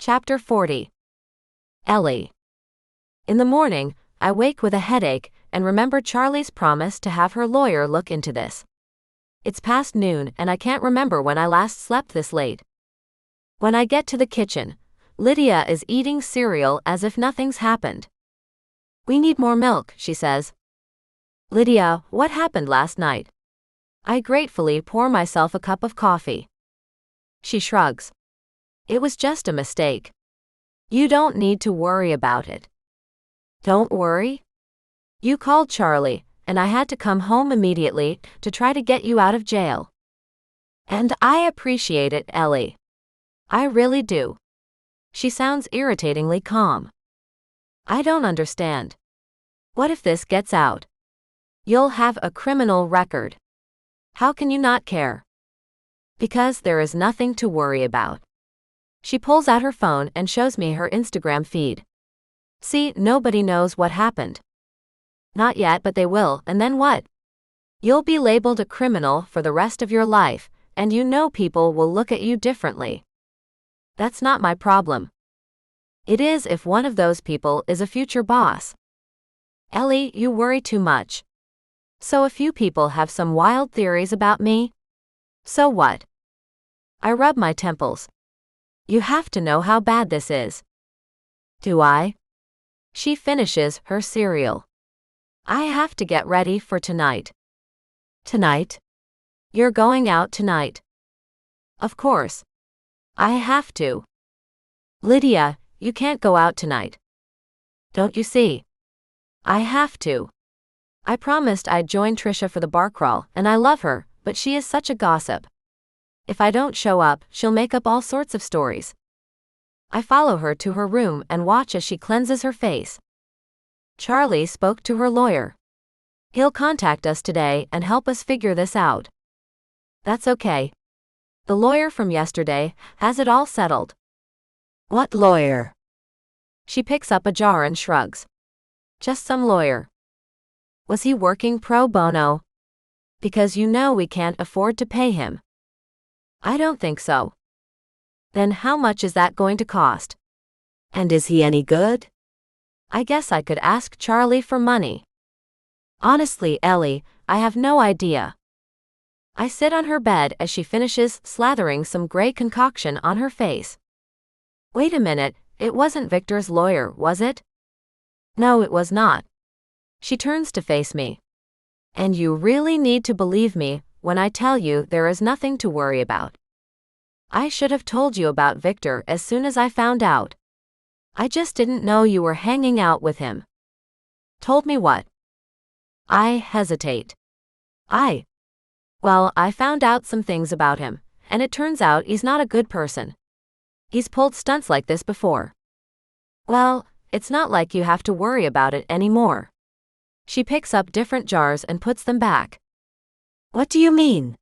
Chapter 40. Ellie. In the morning, I wake with a headache and remember Charlie's promise to have her lawyer look into this. It's past noon and I can't remember when I last slept this late. When I get to the kitchen, Lydia is eating cereal as if nothing's happened. "We need more milk," she says. "Lydia, what happened last night?" I gratefully pour myself a cup of coffee. She shrugs. "It was just a mistake. You don't need to worry about it." "Don't worry?" "You called Charlie, and I had to come home immediately to try to get you out of jail. And I appreciate it, Ellie. I really do." She sounds irritatingly calm. "I don't understand. What if this gets out? You'll have a criminal record. How can you not care?" "Because there is nothing to worry about." She pulls out her phone and shows me her Instagram feed. "See, nobody knows what happened." "Not yet, but they will, and then what? You'll be labeled a criminal for the rest of your life, and you know people will look at you differently." "That's not my problem." "It is if one of those people is a future boss." "Ellie, you worry too much. So a few people have some wild theories about me? So what?" I rub my temples. "You have to know how bad this is." "Do I?" She finishes her cereal. "I have to get ready for tonight." "Tonight? You're going out tonight?" "Of course. I have to." "Lydia, you can't go out tonight. Don't you see? I have to. I promised I'd join Trisha for the bar crawl, and I love her, but she is such a gossip. If I don't show up, she'll make up all sorts of stories." I follow her to her room and watch as she cleanses her face. "Charlie spoke to her lawyer. He'll contact us today and help us figure this out." "That's okay. The lawyer from yesterday has it all settled." "What lawyer?" She picks up a jar and shrugs. "Just some lawyer." "Was he working pro bono? Because you know we can't afford to pay him." "I don't think so." "Then how much is that going to cost? And is he any good?" "I guess I could ask Charlie for money." "Honestly, Ellie, I have no idea." I sit on her bed as she finishes slathering some gray concoction on her face. "Wait a minute, it wasn't Victor's lawyer, was it?" "No, it was not." She turns to face me. "And you really need to believe me when I tell you there is nothing to worry about. I should have told you about Victor as soon as I found out. I just didn't know you were hanging out with him." "Told me what?" I hesitate. Well, I found out some things about him, and it turns out he's not a good person. He's pulled stunts like this before." "Well, it's not like you have to worry about it anymore." She picks up different jars and puts them back. "What do you mean?"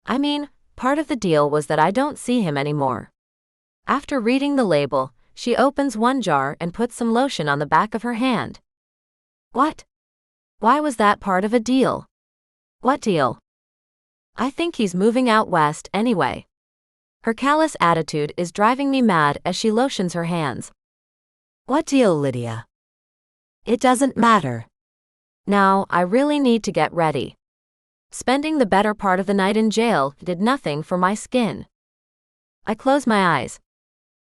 "I mean, part of the deal was that I don't see him anymore." After reading the label, she opens one jar and puts some lotion on the back of her hand. "What? Why was that part of a deal?" "What deal?" "I think he's moving out west anyway." Her callous attitude is driving me mad as she lotions her hands. "What deal, Lydia?" "It doesn't matter. Now, I really need to get ready. Spending the better part of the night in jail did nothing for my skin." I close my eyes.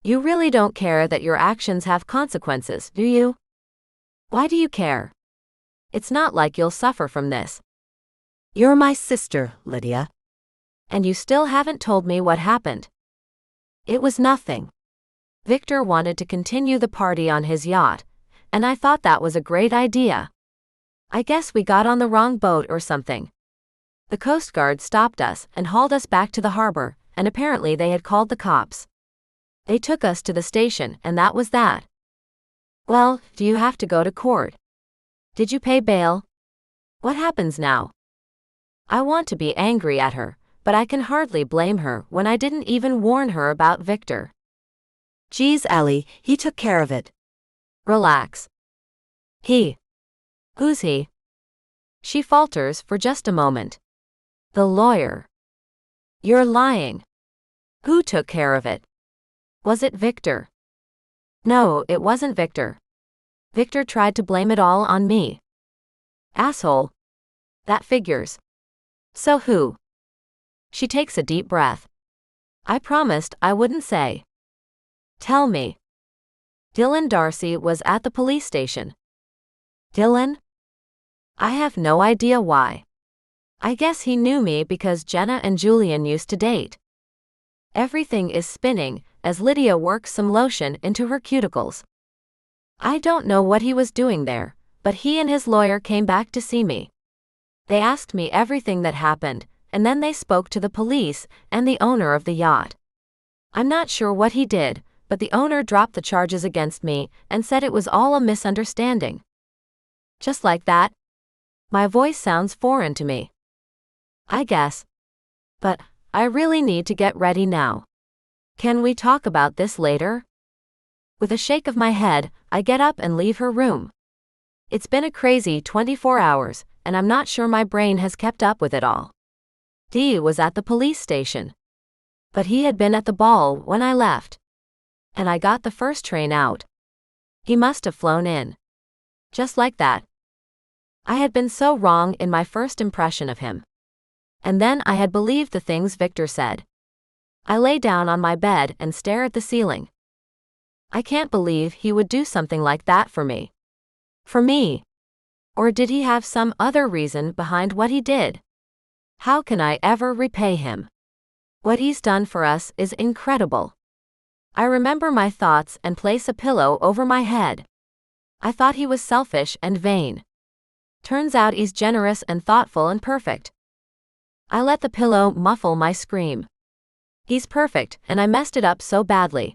"You really don't care that your actions have consequences, do you?" "Why do you care? It's not like you'll suffer from this." "You're my sister, Lydia." "And you still haven't told me what happened." "It was nothing. Victor wanted to continue the party on his yacht, and I thought that was a great idea. I guess we got on the wrong boat or something. The Coast Guard stopped us and hauled us back to the harbor, and apparently they had called the cops. They took us to the station, and that was that." "Well, do you have to go to court? Did you pay bail? What happens now?" I want to be angry at her, but I can hardly blame her when I didn't even warn her about Victor. "Geez, Ellie, he took care of it." "Relax." "He? Who's he?" She falters for just a moment. "The lawyer." "You're lying." "Who took care of it?" Was it Victor? No, it wasn't Victor. Victor tried to blame it all on me. Asshole. That figures. So who? She takes a deep breath. I promised I wouldn't say. Tell me. Dylan Darcy was at the police station. Dylan? I have no idea why. I guess he knew me because Jenna and Julian used to date. Everything is spinning as Lydia works some lotion into her cuticles. I don't know what he was doing there, but he and his lawyer came back to see me. They asked me everything that happened, and then they spoke to the police and the owner of the yacht. I'm not sure what he did, but the owner dropped the charges against me and said it was all a misunderstanding. Just like that? My voice sounds foreign to me. I guess. But I really need to get ready now. Can we talk about this later? With a shake of my head, I get up and leave her room. It's been a crazy 24 hours, and I'm not sure my brain has kept up with it all. D was at the police station. But he had been at the ball when I left. And I got the first train out. He must have flown in. Just like that. I had been so wrong in my first impression of him. And then I had believed the things Victor said. I lay down on my bed and stare at the ceiling. I can't believe he would do something like that for me. For me. Or did he have some other reason behind what he did? How can I ever repay him? What he's done for us is incredible. I remember my thoughts and place a pillow over my head. I thought he was selfish and vain. Turns out he's generous and thoughtful and perfect. I let the pillow muffle my scream. He's perfect, and I messed it up so badly.